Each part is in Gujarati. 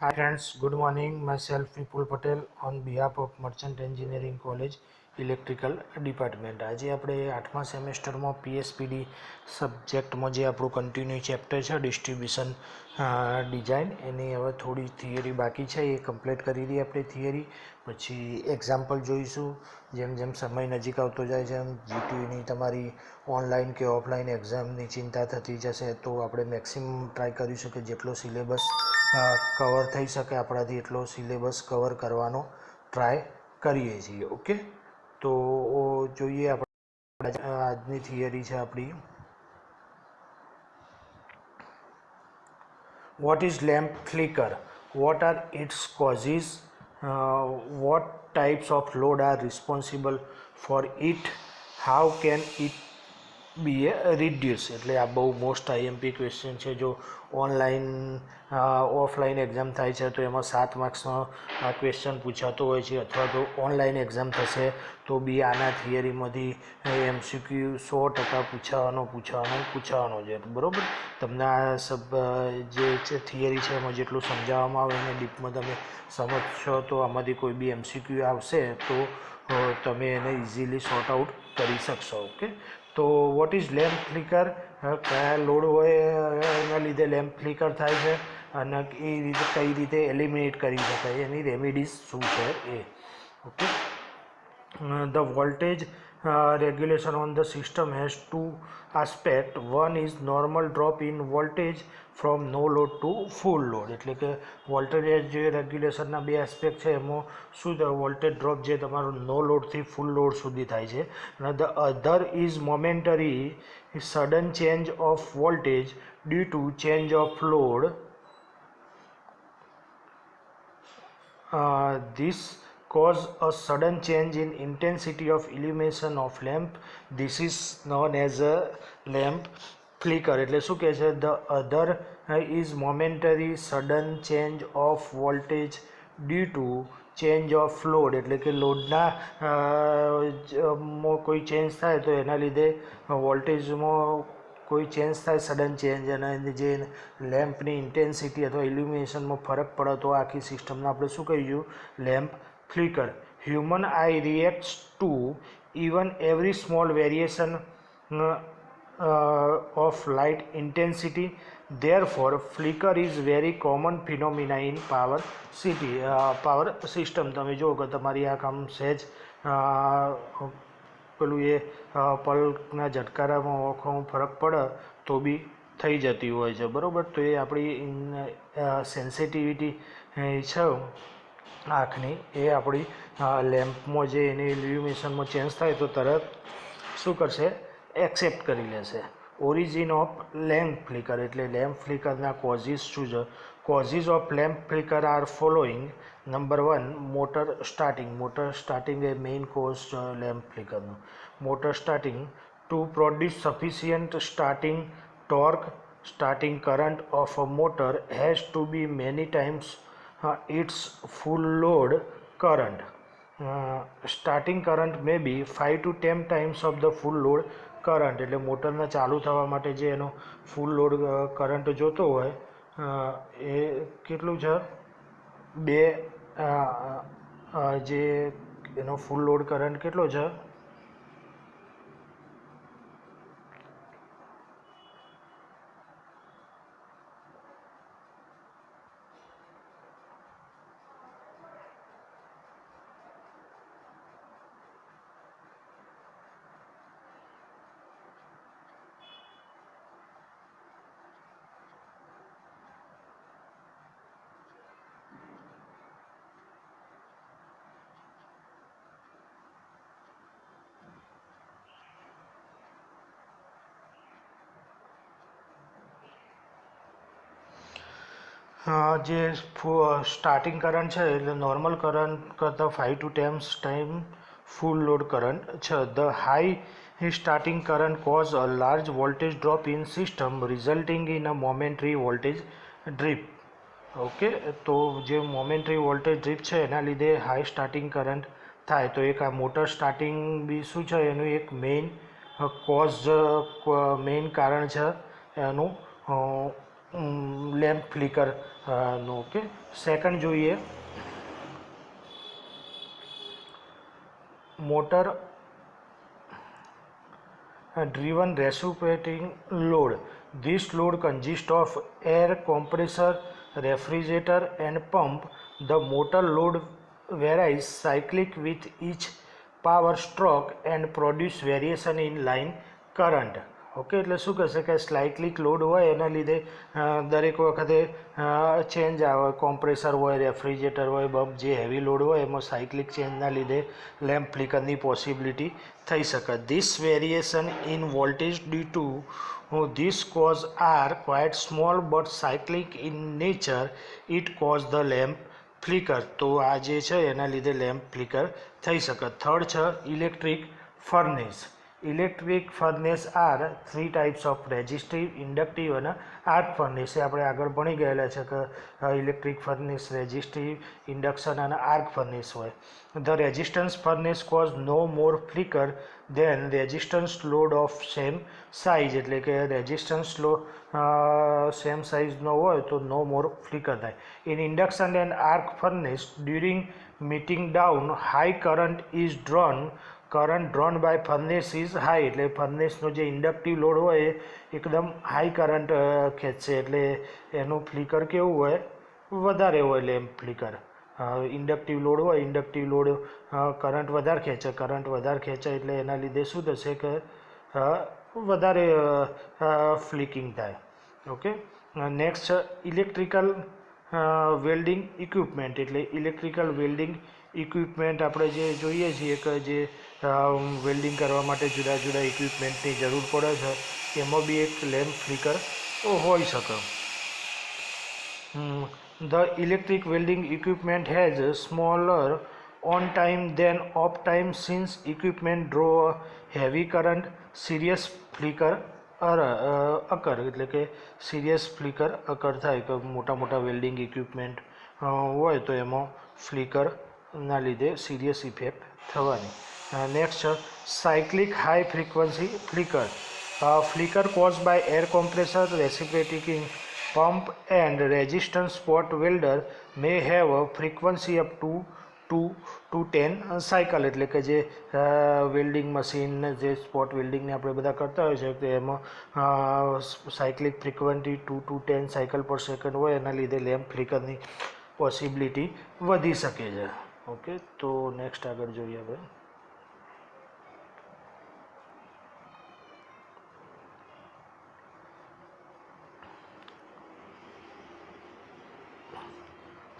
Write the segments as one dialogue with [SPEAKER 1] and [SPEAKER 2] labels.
[SPEAKER 1] Hi friends, good morning. Myself Vipul Patel on behalf of Merchant Engineering College electrical department. આજે આપણે 8મા સેમેસ્ટરમાં પીએસપીડી સબ્જેક્ટમાં જે આપણું કન્ટિન્યુ ચેપ્ટર છે ડિસ્ટ્રીબ્યુશન ડિઝાઇન, એની હવે થોડી થિયરી બાકી છે, એ કમ્પ્લીટ કરી દઈએ આપણે થિયરી. પછી એક્ઝામ્પલ જોઈશું. જેમ જેમ સમય નજીક આવતો જાય છે એમ જીટીયુની તમારી ઓનલાઈન કે ઓફલાઈન એક્ઝામની ચિંતા થતી જશે, તો આપણે મેક્સિમમ ટ્રાય કરીશું કે જેટલો સિલેબસ કવર થઈ શકે આપણાથી એટલો સિલેબસ કવર કરવાનો ટ્રાય કરીએ છીએ. ઓકે, તો જોઈએ આપણે આજની થિયરી છે આપણી. What is lamp flicker? What are its causes? What types of load are responsible for it? How can it be reduced? એટલે આ બહુ મોસ્ટ આઈએમપી ક્વેશ્ચન છે. જો ઓનલાઈન ઓફલાઈન એક્ઝામ થાય છે તો એમાં 7 માર્ક્સનો આ ક્વેશ્ચન પૂછાતો હોય છે, અથવા તો ઓનલાઈન એક્ઝામ થશે તો બી આના થિયરીમાંથી એમસીક્યુ 100% પૂછાવાનો છે. બરાબર, તમને આ જે થિયરી છે એમાં જેટલું સમજાવવામાં આવે એને ડીપમાં તમે સમજશો તો આમાંથી કોઈ બી એમસીક્યુ આવશે તો તમે એને ઇઝીલી સોર્ટ આઉટ કરી શકશો. ઓકે, તો વોટ ઇઝ લેમ્પ ફ્લિકર? કયા લોડ હોય એના લીધે લેમ્પ ફ્લિકર થાય છે અને એ રીતે કઈ રીતે એલિમિનેટ કરી શકાય, એની રેમિડીઝ શું છે એ. Okay, the voltage regulation on the system has two aspects. One is normal drop in voltage from no load to full load. એટલે કે વોલ્ટેજ જે રેગ્યુલેશનના બે એસ્પેક્ટ છે એમાં શું વોલ્ટેજ ડ્રોપ જે તમારો નો લોડથી ફૂલ લોડ સુધી થાય છે, અને the other is momentary sudden change of voltage due to change of load. This cause a sudden change in intensity of illumination of lamp. This is known as a lamp flicker. એટલે શું કહે છે? The other is momentary sudden change of voltage due to change of load. એટલે કે લોડના કોઈ ચેન્જ થાય તો એના લીધે વોલ્ટેજમાં કોઈ ચેન્જ થાય, સડન ચેન્જ, અને જે લેમ્પની ઇન્ટેન્સિટી અથવા ઇલ્યુમિનેશનમાં ફરક પડે તો આખી સિસ્ટમને આપણે શું કહીશું? Lamp flicker. Human eye reacts to even every small variation of light intensity. Therefore flicker is very common phenomena in power system. તમે જો કે તમારી આ કામ સહેજ પેલું એ પલ્કના ઝટકારામાં આંખોમાં ફરક પડે તો બી થઈ જતી હોય છે. બરાબર, તો એ આપણી સેન્સિટિવિટી છે આંખની, એ આપણી લેમ્પમાં જે એની ઇલ્યુમિનેશનમાં ચેન્જ થાય તો તરત શું કરશે? એક્સેપ્ટ કરી લેશે. Origin of lamp flicker. એટલે લેમ્પ ફ્લિકરના કોઝિસ શું છે? Causes of lamp flicker are following. Number 1, motor starting. Motor starting એ મેઇન કોઝ છે લેમ્પ ફ્લિકરનો. Motor starting to produce sufficient starting torque. Starting current of a motor has to be many times its full load current. Starting current may be 5 to 10 times of the full load current. એટલે મોટરને ચાલુ થવા માટે જે એનો ફૂલ લોડ કરંટ જોતો હોય એ કેટલું છે? જે એનો ફૂલ લોડ કરંટ કેટલો છે? જે સ્ટાર્ટિંગ કરંટ છે એટલે નોર્મલ કરંટ કરતાં 5 to 10 time full load current છે. The high starting current cause a large voltage drop in system resulting in a momentary voltage drip. Okay, તો જે મોમેન્ટરી વોલ્ટેજ ડ્રીપ છે એના લીધે હાઈ સ્ટાર્ટિંગ કરંટ થાય. તો એક આ મોટર સ્ટાર્ટિંગ બી શું છે? એનું એક મેઇન કોઝ, મેઇન કારણ છે એનું લેમ્પ ફ્લિકર નો. ઓકે, સેકન્ડ જોઈએ, motor driven reciprocating load. This load consists of air compressor, refrigerator and pump. The motor load varies cyclic with each power stroke and produce variation in line current. Okay, એટલે શું કહેશે કે સ્લાઇટલી લોડ હોય એના લીધે દરેક વખતે ચેન્જ આવે. કોમ્પ્રેસર હોય, રેફ્રિજરેટર હોય, બલ્બ જે હેવી લોડ હોય એમાં સાયક્લિક ચેન્જના લીધે લેમ્પ ફ્લિકરની પોસિબિલિટી થઈ શકે. This variation in voltage due to this cause are quite small but cyclic in nature. It cause the lamp flicker. તો આ જે છે એના લીધે લેમ્પ ફ્લિકર થઈ શકે. થર્ડ છે electric furnace. Electric furnace are 3 types of resistive, inductive અને આર્ક ફર્નેસ. એ આપણે આગળ ભણી ગયેલા છે કે ઇલેક્ટ્રિક ફર્નેસ રેઝિસ્ટિવ, ઇન્ડક્શન અને આર્ક ફર્નેસ હોય. The resistance furnace cause no more flicker than resistance load of same size. એટલે કે રેઝિસ્ટન્સ સેમ સાઇઝનો હોય તો નો મોર ફ્લિકર થાય. In induction and arc furnace during meeting down high current is drawn. Current drone by furnace is high. એટલે ફર્નેસનો જે ઇન્ડક્ટિવ લોડ હોય એ એકદમ હાઈ કરંટ ખેંચશે, એટલે એનું ફ્લિકર કેવું હોય, વધારે હોય લેમ્પ ફ્લિકર. ઇન્ડક્ટિવ લોડ હોય, ઇન્ડક્ટિવ લોડ કરંટ વધારે ખેંચે, કરંટ વધારે ખેંચે એટલે એના લીધે શું થશે કે વધારે ફ્લિકિંગ થાય. Okay, next electrical welding equipment. એટલે ઇલેક્ટ્રિકલ વેલ્ડિંગ ઇક્વિપમેન્ટ આપણે જે જોઈએ છીએ કે જે વેલ્ડિંગ કરવા માટે જુદા જુદા ઇક્વિપમેન્ટની જરૂર પડે છે, એમાં બી એક લેમ્પ ફ્લિકર હોઈ શકે. The electric welding equipment has a smaller on time than off time. Since equipment draw a heavy current, serious flicker occur. એટલે કે સિરિયસ ફ્લિકર અકર થાય કે મોટા મોટા વેલ્ડિંગ ઇક્વિપમેન્ટ હોય તો એમાં ફ્લિકરના લીધે સિરિયસ ઇફેક્ટ થવાની. Next cyclic high frequency flicker. Flicker caused by air compressor, reciprocating pump and resistance spot welder may have a frequency up to 2 to 10 cycle. એટલે કે જે વેલ્ડિંગ મશીન, જે સ્પોટ વેલ્ડિંગને આપણે બધા કરતા હોય છે તો એમાં સાયક્લિક ફ્રીક્વન્સી 2 to 10 સાયકલ પર સેકન્ડ હોય, એના લીધે લેમ્પ ફ્લિકરની પોસિબિલિટી વધી શકે છે. ઓકે, તો નેક્સ્ટ આગળ જોઈએ આપણે.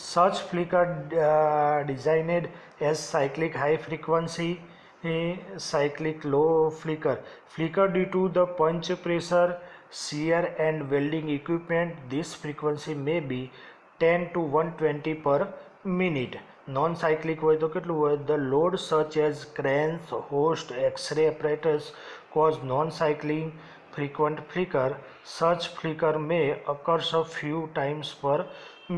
[SPEAKER 1] Such flicker designed as cyclic high frequency, cyclic low flicker. Flicker due to the punch pressure, shear and welding equipment. This frequency may be 10 to 120 per minute. Non-cyclic હોય તો કેટલું હોય? The load such as cranes, hoist, X-ray apparatus cause non-cycling frequent flicker. Such flicker may occur a few times per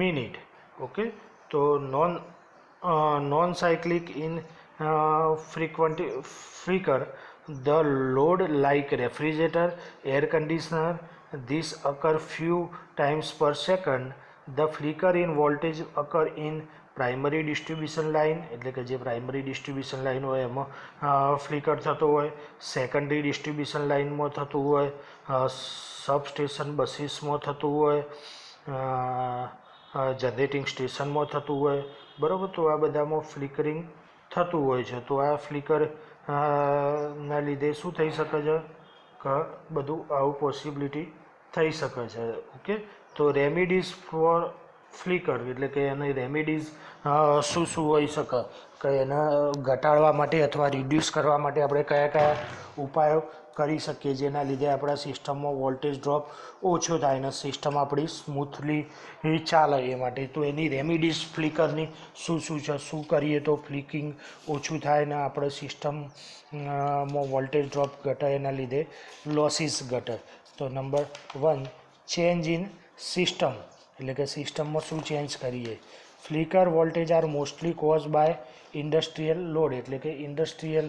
[SPEAKER 1] minute. Okay, તો non cyclic infrequent flicker, the load like refrigerator, air conditioner, this occur few times per second. The flicker in voltage occur in primary distribution line. એટલે કે જે પ્રાઇમરી ડિસ્ટ્રીબ્યુશન લાઇન હોય એમાં ફ્લિકર થતો હોય, સેકન્ડરી ડિસ્ટ્રીબ્યુશન લાઇનમાં થતું હોય, સબસ્ટેશન બસીસમાં થતું હોય, જનરેટિંગ સ્ટેશનમાં થતું હોય, બરાબર. તો આ બધામાં ફ્લિકરિંગ થતું હોય છે. તો આ ફ્લિકર ના લીધે શું થઈ શકે છે કે બધું આવું પોસિબિલિટી થઈ શકે છે. ઓકે, તો રેમિડીઝ ફોર ફ્લિકર એટલે કે એની રેમિડીઝ શું શું હોઈ શકે કે એને ઘટાડવા માટે અથવા રિડ્યુસ કરવા માટે આપણે કયા કયા ઉપાયો કરી શકીએ જેના લીધે આપણા સિસ્ટમમાં વોલ્ટેજ ડ્રોપ ઓછો થાય અને સિસ્ટમ આપણી સ્મૂથલી ચાલે એ માટે. તો એની રેમિડીઝ ફ્લિકરની શું શું છે, શું કરીએ તો ફ્લિકિંગ ઓછું થાય ને આપણે સિસ્ટમમાં વોલ્ટેજ ડ્રોપ ઘટે, એના લીધે લોસીસ ઘટે. તો નંબર 1, ચેન્જ ઇન સિસ્ટમ એટલે કે સિસ્ટમમાં શું ચેન્જ કરીએ. Flicker voltage are mostly cause by industrial load એટલે કે ઇન્ડસ્ટ્રીયલ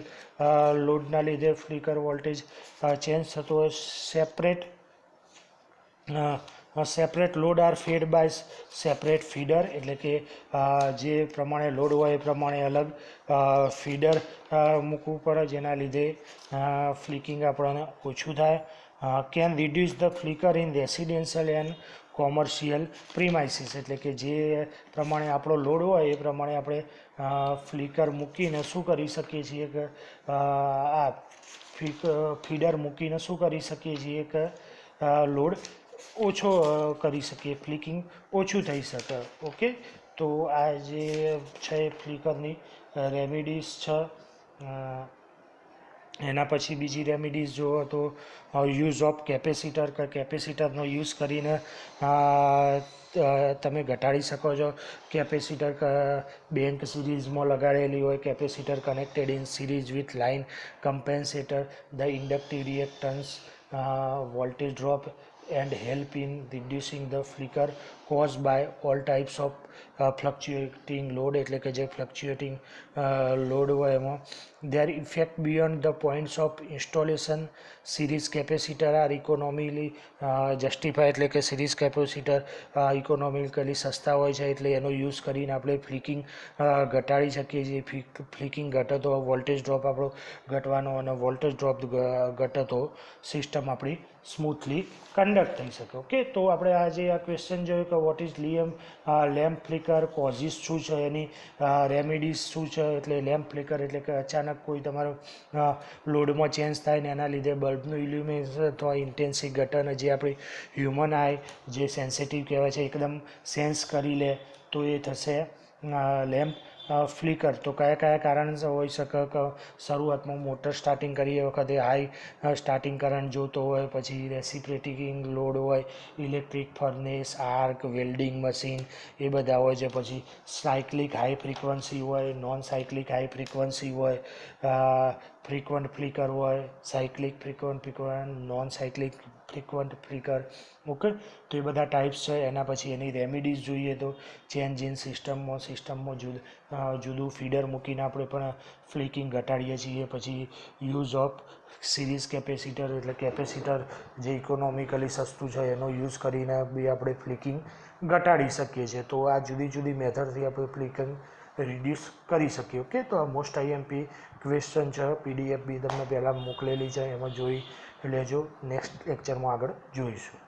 [SPEAKER 1] લોડના લીધે ફ્લિકર વોલ્ટેજ ચેન્જ થતો હોય. Separate separate load are fed by separate feeder, એટલે કે જે પ્રમાણે લોડ હોય એ પ્રમાણે અલગ ફીડર મૂકવું પડે, જેના લીધે ફ્લિકિંગ આપણને ઓછું થાય. Can reduce the flicker in residential and commercial premises, એટલે કે જે પ્રમાણે આપણો લોડ હોય એ પ્રમાણે આપણે ફ્લિકર મૂકીને શું કરી શકીએ છીએ કે આ ફીડર મૂકીને શું કરી શકીએ છીએ કે લોડ ઓછો કરી શકીએ, ફ્લિકિંગ ઓછું થઈ શકે. ઓકે, તો આ જે છે ફ્લિકરની રેમિડીઝ છે. એના પછી બીજી રેમિડીઝ જુઓ તો યુઝ ઓફ કેપેસિટર, કે કેપેસિટરનો યુઝ કરીને તમે ઘટાડી શકો છો. કેપેસિટર બેંક સિરીઝમાં લગાડેલી હોય, capacitor connected in series with line compensator, the inductive reactance voltage drop and help in reducing the flicker caused by all types of fluctuating load, એટલે કે જે fluctuating load હોય એમાં. their effect beyond the points of installation, series capacitor are economically justified, એટલે કે સિરીઝ કેપેસિટર ઇકોનોમિકલી સસ્તા હોય છે, એટલે એનો યુઝ કરીને આપણે ફ્લિકિંગ ઘટાડી શકીએ છીએ. ફ્લિકિંગ ઘટે તો વોલ્ટેજ ડ્રોપ આપણો ઘટવાનો, અને વોલ્ટેજ ડ્રોપ ઘટે તો સિસ્ટમ આપણી સ્મૂથલી કન્ડક્ટ થઈ શકે. ઓકે, તો આપણે આજે આ ક્વેશ્ચન જોયું કે what is lamp flicker, causes શું છે, એની રેમિડીઝ શું છે. એટલે લેમ્પ ફ્લિકર એટલે કે અચાનક કોઈ તમારો લોડમાં ચેન્જ થાય ને એના લીધે બલ્બનું ઇલ્યુમિનેશન અથવા ઇન્ટેન્સિટી ઘટે, અને જે આપણી હ્યુમન આઈ જે સેન્સિટિવ કહેવાય છે એકદમ સેન્સ કરી લે, તો એ થશે લેમ્પ ફ્લિકર. તો કયા કયા કારણસર હોઈ શકે કે શરૂઆતમાં મોટર સ્ટાર્ટિંગ કરીએ વખતે હાઈ સ્ટાર્ટિંગ કરંટ જોતો હોય, પછી રેસિપ્રોકેટિંગ લોડ હોય, electric furnace, arc, welding machine એ બધા હોય છે. પછી સાયક્લિક હાઈ ફ્રિકવન્સી હોય, નોન સાયક્લિક હાઈ ફ્રિકવન્સી હોય, ફ્રિકવન્ટ ફ્લિકર હોય, cyclic frequent, non cyclic frequent flicker. Okay, તો એ બધા ટાઈપ્સ છે. એના પછી એની રેમિડીઝ જોઈએ તો ચેન્જ ઇન સિસ્ટમમાં જુદું ફીડર મૂકીને આપણે પણ ફ્લિકિંગ ઘટાડીએ છીએ. પછી યુઝ ઓફ સિરીઝ કેપેસિટર, એટલે કેપેસિટર જે ઇકોનોમિકલી સસ્તું છે એનો યુઝ કરીને બી આપણે ફ્લિકિંગ ઘટાડી શકીએ છીએ. તો આ જુદી જુદી મેથડથી આપણે ફ્લિકિંગ રિડ્યુસ કરી શકીએ. ઓકે, તો આ મોસ્ટ આઈએમપી ક્વેશ્ચન છે, પીડીએફ બી તમને પહેલાં મોકલેલી છે, એમાં જોઈ લેજો. નેક્સ્ટ લેક્ચરમાં આગળ જોઈશું.